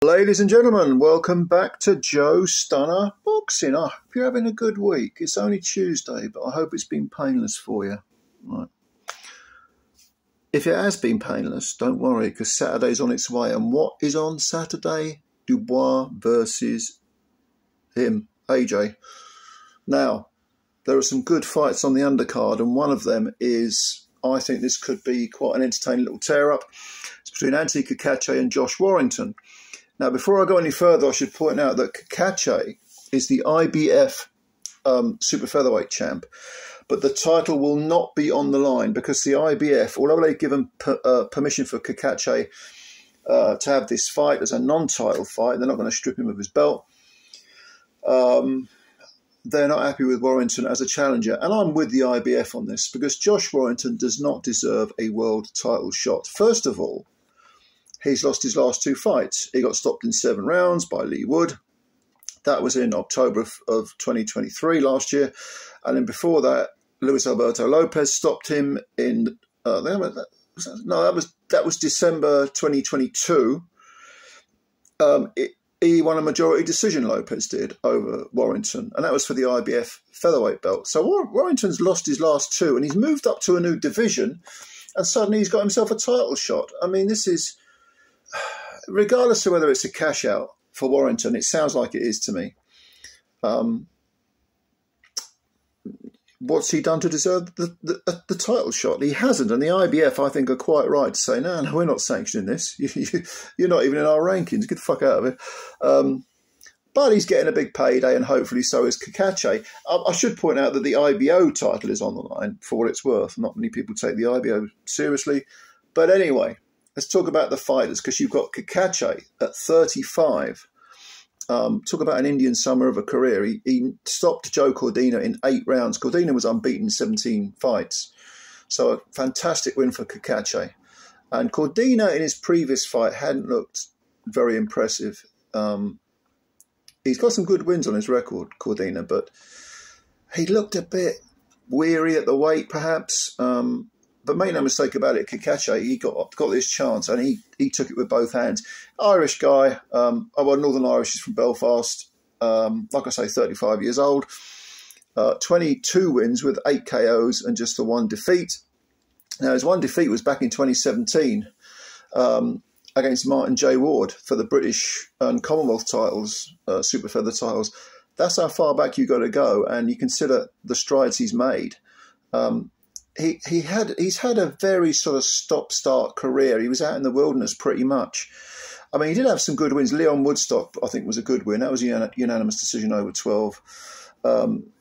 Ladies and gentlemen, welcome back to Joe Stunner Boxing. I hope you're having a good week. It's only Tuesday, but I hope it's been painless for you. Right. If it has been painless, don't worry, because Saturday's on its way. And what is on Saturday? Dubois versus him, AJ. Now, there are some good fights on the undercard, and one of them is, I think this could be quite an entertaining little tear-up. It's between Cacace and Josh Warrington. Now, before I go any further, I should point out that Cacace is the IBF super-featherweight champ, but the title will not be on the line because the IBF, although they've given permission for Cacace to have this fight as a non-title fight, they're not going to strip him of his belt. They're not happy with Warrington as a challenger, and I'm with the IBF on this because Josh Warrington does not deserve a world title shot. First of all, he's lost his last two fights. He got stopped in 7 rounds by Lee Wood. That was in October of 2023 last year. And then before that, Luis Alberto Lopez stopped him in, that was December 2022. He won a majority decision, Lopez did, over Warrington. And that was for the IBF featherweight belt. So Warrington's lost his last 2 and he's moved up to a new division. And suddenly he's got himself a title shot. I mean, this is, regardless of whether it's a cash out for Warrington, it sounds like it is to me. What's he done to deserve the title shot? He hasn't, and the IBF, I think, are quite right to say, no, we're not sanctioning this. You're not even in our rankings. Get the fuck out of it. But he's getting a big payday, and hopefully so is Cacace. I should point out that the IBO title is on the line, for what it's worth. Not many people take the IBO seriously. But anyway, let's talk about the fighters, because you've got Cacace at 35. Talk about an Indian summer of a career. He stopped Joe Cordina in 8 rounds. Cordina was unbeaten in 17 fights. So a fantastic win for Cacace. And Cordina in his previous fight hadn't looked very impressive. He's got some good wins on his record, Cordina, but he looked a bit weary at the weight, perhaps. But make no mistake about it, Cacace, he got this chance and he took it with both hands. Irish guy, Northern Irish, is from Belfast, like I say, 35 years old, 22 wins with 8 KOs and just the 1 defeat. Now, his 1 defeat was back in 2017 against Martin J. Ward for the British and Commonwealth titles, super feather titles. That's how far back you got to go, and you consider the strides he's made. He's had a very sort of stop-start career. He was out in the wilderness pretty much. I mean, he did have some good wins. Leon Woodstock, I think, was a good win. That was a unanimous decision over 12.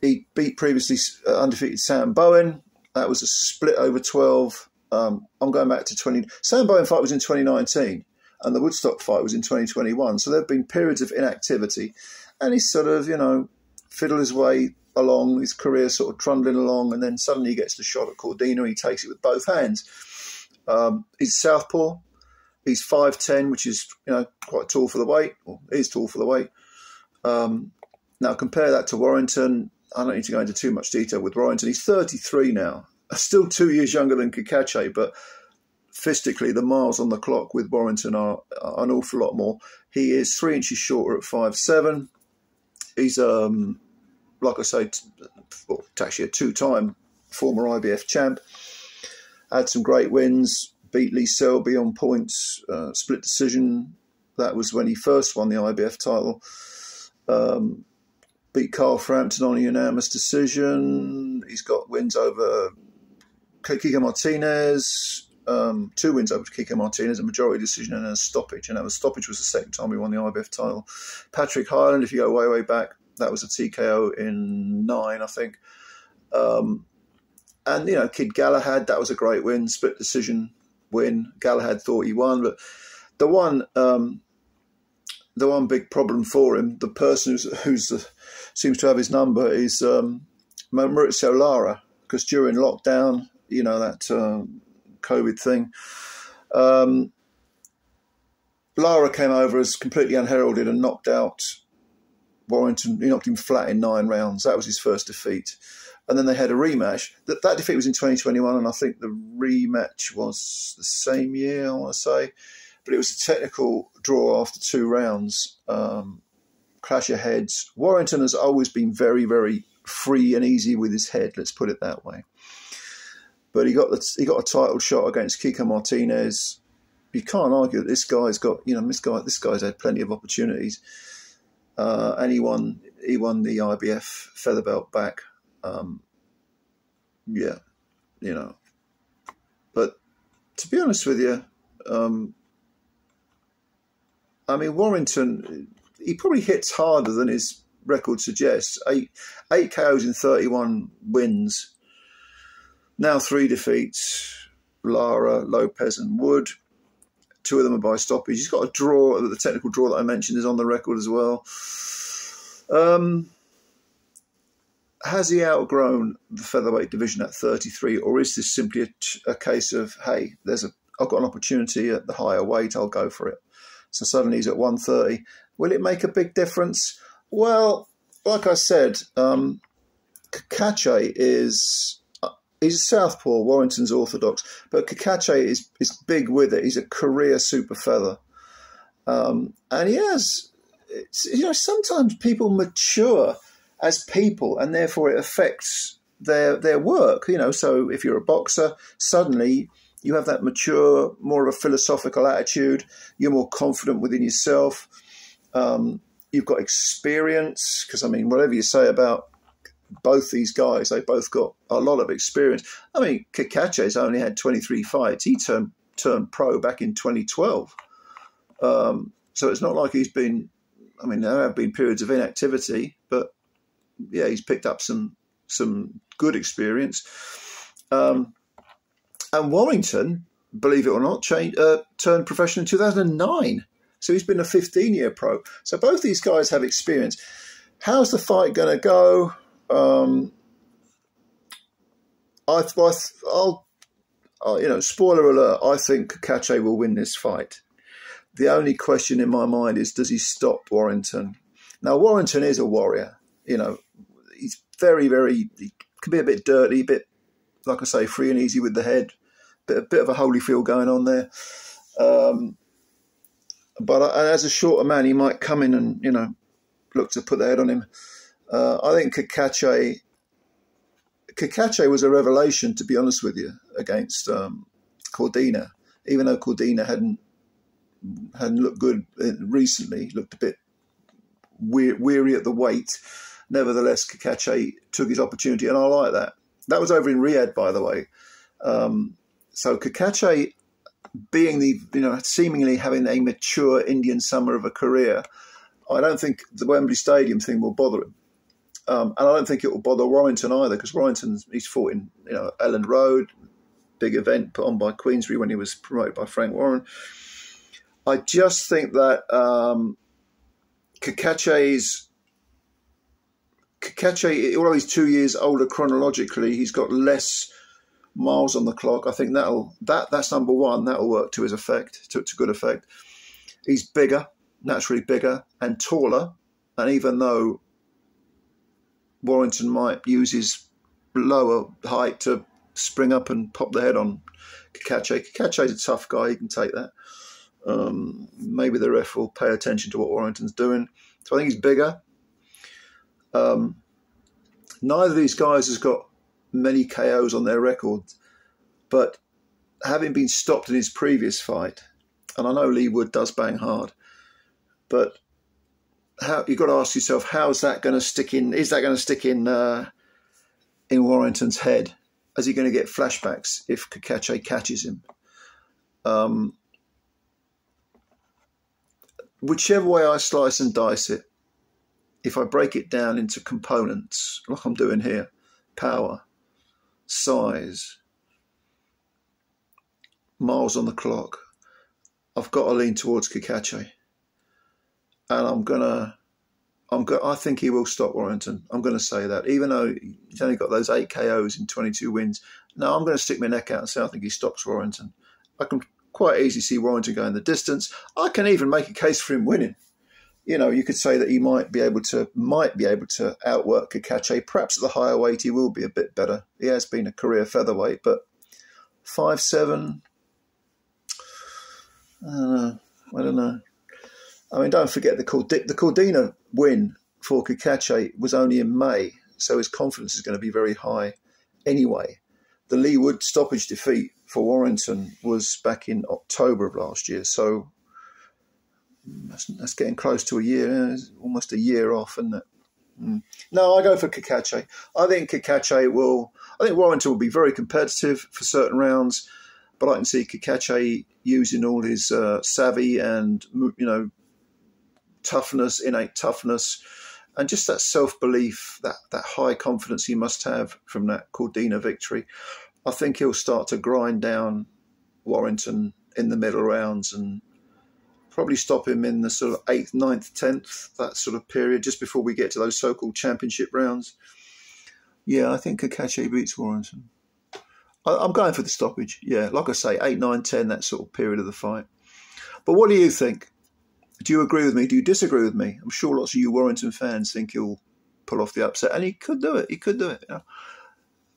He beat previously undefeated Sam Bowen. That was a split over 12. I'm going back to 20. Sam Bowen fight was in 2019, and the Woodstock fight was in 2021. So there have been periods of inactivity, and he's sort of, fiddled his way along, his career sort of trundling along, and then suddenly he gets the shot at Cordina. He takes it with both hands. He's southpaw. He's 5'10", which is quite tall for the weight, or is tall for the weight. Now compare that to Warrington. I don't need to go into too much detail with Warrington. He's 33 now, still 2 years younger than Cacace, but physically the miles on the clock with Warrington are an awful lot more. He is 3 inches shorter at 5'7". He's like I say, actually a 2-time former IBF champ. Had some great wins. Beat Lee Selby on points. Split decision. That was when he first won the IBF title. Beat Carl Frampton on a unanimous decision. He's got wins over Kiko Martinez. 2 wins over Kiko Martinez, a majority decision and a stoppage. And that stoppage was the 2nd time he won the IBF title. Patrick Hyland, if you go way, way back, that was a TKO in 9, I think. And, Kid Galahad, that was a great win, split decision win. Galahad thought he won, but the one big problem for him, the person who's seems to have his number, is Maurizio Lara, because during lockdown, that COVID thing, Lara came over as completely unheralded and knocked out Warrington. He knocked him flat in 9 rounds. That was his first defeat. And then they had a rematch. That defeat was in 2021, and I think the rematch was the same year, I want to say. but it was a technical draw after 2 rounds. Clash of heads. Warrington has always been very, very free and easy with his head. Let's put it that way. But he got a title shot against Kiko Martinez. You can't argue that this guy's got, this guy's had plenty of opportunities, and he won the IBF feather belt back. Yeah, But to be honest with you, I mean, Warrington, he probably hits harder than his record suggests. Eight KOs in 31 wins. Now 3 defeats: Lara, Lopez, and Wood. 2 of them are by stoppage. He's got a draw. The technical draw that I mentioned is on the record as well. Has he outgrown the featherweight division at 33, or is this simply a case of, hey, I've got an opportunity at the higher weight, I'll go for it? So suddenly he's at 130. Will it make a big difference? Well, like I said, Cacace is... He's a southpaw, Warrington's orthodox, but Cacace is big with it. He's a career super feather. And he has, sometimes people mature as people, and therefore it affects their work. So if you're a boxer, suddenly you have that mature, more of a philosophical attitude. You're more confident within yourself. You've got experience, because, I mean, whatever you say about both these guys, they both got a lot of experience. I mean, Cacace's only had 23 fights. He turned pro back in 2012. So it's not like he's been, I mean, there have been periods of inactivity, but yeah, he's picked up some good experience. And Warrington, believe it or not, turned professional in 2009. So he's been a 15-year pro. So both these guys have experience. How's the fight going to go? Spoiler alert, I think Cacace will win this fight. The only question in my mind is, does he stop Warrington? Now, Warrington is a warrior. He's very, very, he can be a bit dirty, a bit, like I say, free and easy with the head. A bit of a Holyfield going on there. But as a shorter man, he might come in and, look to put the head on him. I think Cacace was a revelation, to be honest with you, against Cordina. Even though Cordina hadn't looked good recently, looked a bit weary at the weight. Nevertheless, Cacace took his opportunity, and I like that. That was over in Riyadh, by the way. So Cacace, being seemingly having a mature Indian summer of a career, I don't think the Wembley Stadium thing will bother him. And I don't think it will bother Warrington either, because he's fought in Elland Road, big event put on by Queensbury when he was promoted by Frank Warren. I just think that Cacace, although he's 2 years older chronologically, he's got less miles on the clock. I think that's number one. That'll work to his effect, to good effect. He's bigger, naturally bigger, and taller. And even though Warrington might use his lower height to spring up and pop the head on Cacace's a tough guy. He can take that. Maybe the ref will pay attention to what Warrington's doing. So I think he's bigger. Neither of these guys has got many KOs on their record, but having been stopped in his previous fight, and I know Lee Wood does bang hard, but you've got to ask yourself, how's that going to stick in? Is that going to stick in Warrington's head? Is he going to get flashbacks if Cacace catches him? Whichever way I slice and dice it, if I break it down into components, like I'm doing here, power, size, miles on the clock, I've got to lean towards Cacace. And I think he will stop Warrington. I'm going to say that. Even though he's only got those 8 KOs in 22 wins, no, I'm going to stick my neck out and say I think he stops Warrington. I can quite easily see Warrington going the distance. I can even make a case for him winning. You could say that he might be able to outwork Cacace. Perhaps at the higher weight he will be a bit better. He has been a career featherweight, but 5'7", I don't know. I mean, don't forget the Cordina win for Cacace was only in May, so his confidence is going to be very high anyway. The Lee Wood stoppage defeat for Warrington was back in October of last year, so that's getting close to a year, almost a year off, isn't it? No, I go for Cacace. I think Warrington will be very competitive for certain rounds, but I can see Cacace using all his savvy and, toughness, innate toughness, and just that self-belief, that high confidence he must have from that Cordina victory. I think he'll start to grind down Warrington in the middle rounds and probably stop him in the sort of 8th, 9th, 10th, that sort of period, just before we get to those so-called championship rounds. Yeah, I think Cacace beats Warrington. I'm going for the stoppage. Yeah, like I say, 8, 9, 10, that sort of period of the fight. But what do you think? Do you agree with me? Do you disagree with me? I'm sure lots of you Warrington fans think he'll pull off the upset, and he could do it. He could do it.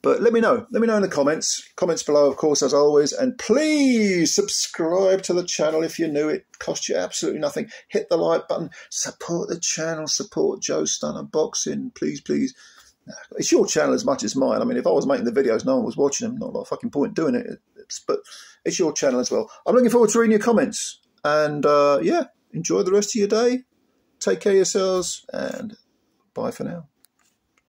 But let me know. Let me know in the comments. Comments below, of course, as always. And please subscribe to the channel if you're new. It costs you absolutely nothing. Hit the like button. Support the channel. Support Joe Stunner Boxing. Please, please. It's your channel as much as mine. I mean, if I was making the videos, no one was watching them. Not a lot of fucking point doing it. But it's your channel as well. I'm looking forward to reading your comments. And, yeah, enjoy the rest of your day. Take care of yourselves. And bye for now.